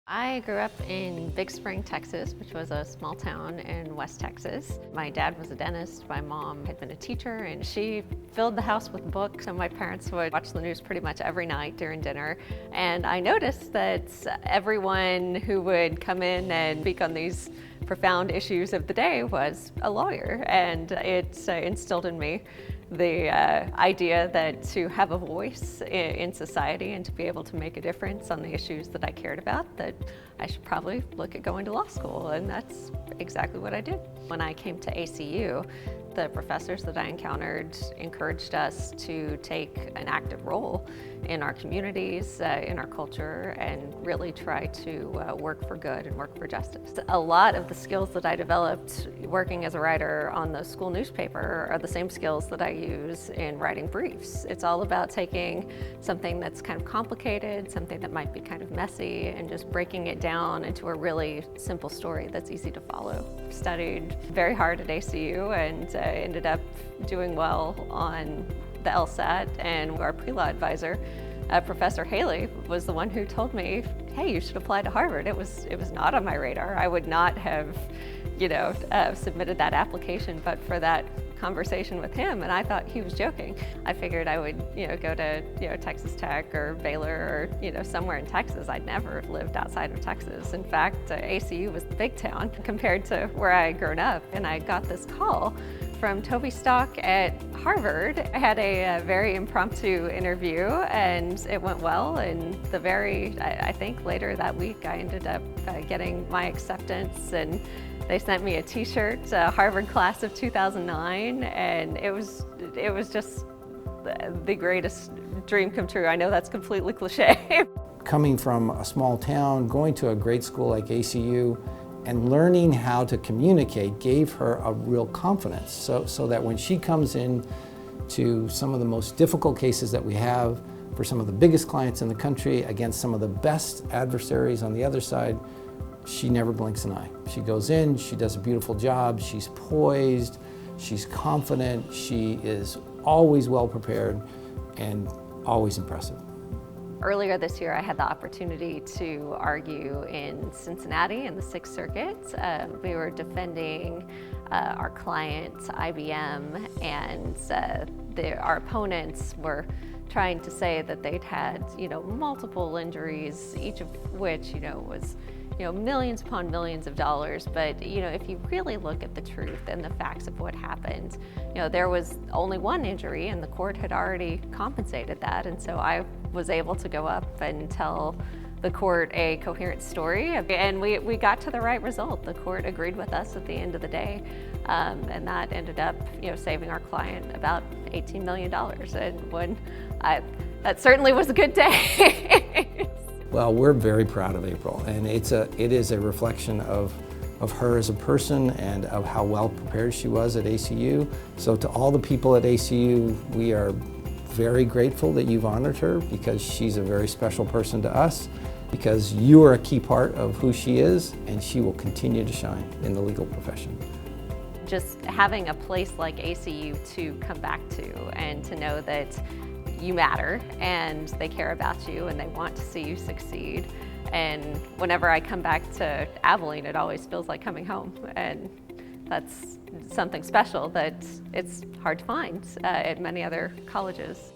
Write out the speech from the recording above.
I grew up in Big Spring, Texas, which was a small town in West Texas. My dad was a dentist, my mom had been a teacher, and she filled the house with books, and my parents would watch the news pretty much every night during dinner. And I noticed that everyone who would come in and speak on these profound issues of the day was a lawyer, and it instilled in me the idea that to have a voice in society and to be able to make a difference on the issues that I cared about, that I should probably look at going to law school, and that's exactly what I did. When I came to ACU, the professors that I encountered encouraged us to take an active role in our communities, in our culture, and really try to work for good and work for justice. A lot of the skills that I developed working as a writer on the school newspaper are the same skills that I use in writing briefs. It's all about taking something that's kind of complicated, something that might be kind of messy, and just breaking it down into a really simple story that's easy to follow. Studied very hard at ACU and ended up doing well on the LSAT, and our pre-law advisor, Professor Haley, was the one who told me, hey, you should apply to Harvard. It was not on my radar. I would not have, submitted that application but for that conversation with him, and I thought he was joking. I figured I would, go to, Texas Tech or Baylor or, somewhere in Texas. I'd never lived outside of Texas. In fact, ACU was the big town compared to where I had grown up, and I got this call from Toby Stock at Harvard. I had a very impromptu interview and it went well, and I think later that week I ended up getting my acceptance, and they sent me a t-shirt, Harvard class of 2009, and it was just the greatest dream come true. I know that's completely cliche. Coming from a small town, going to a great school like ACU, and learning how to communicate gave her a real confidence, so that when she comes in to some of the most difficult cases that we have for some of the biggest clients in the country against some of the best adversaries on the other side, she never blinks an eye. She goes in, she does a beautiful job, she's poised, she's confident, she is always well prepared and always impressive. Earlier this year, I had the opportunity to argue in Cincinnati in the Sixth Circuit. We were defending our client, IBM, and our opponents were trying to say that they'd had, multiple injuries, each of which, was millions upon millions of dollars. But, if you really look at the truth and the facts of what happened, there was only one injury and the court had already compensated that. And so I was able to go up and tell the court a coherent story, and we got to the right result. The court agreed with us at the end of the day, and that ended up, saving our client about $18 million. And that certainly was a good day. Well, we're very proud of April, and it is a reflection of her as a person and of how well prepared she was at ACU. So to all the people at ACU, we are very grateful that you've honored her, because she's a very special person to us, because you are a key part of who she is, and she will continue to shine in the legal profession. Just having a place like ACU to come back to, and to know that you matter and they care about you and they want to see you succeed. And whenever I come back to Abilene, it always feels like coming home, and that's something special that it's hard to find at many other colleges.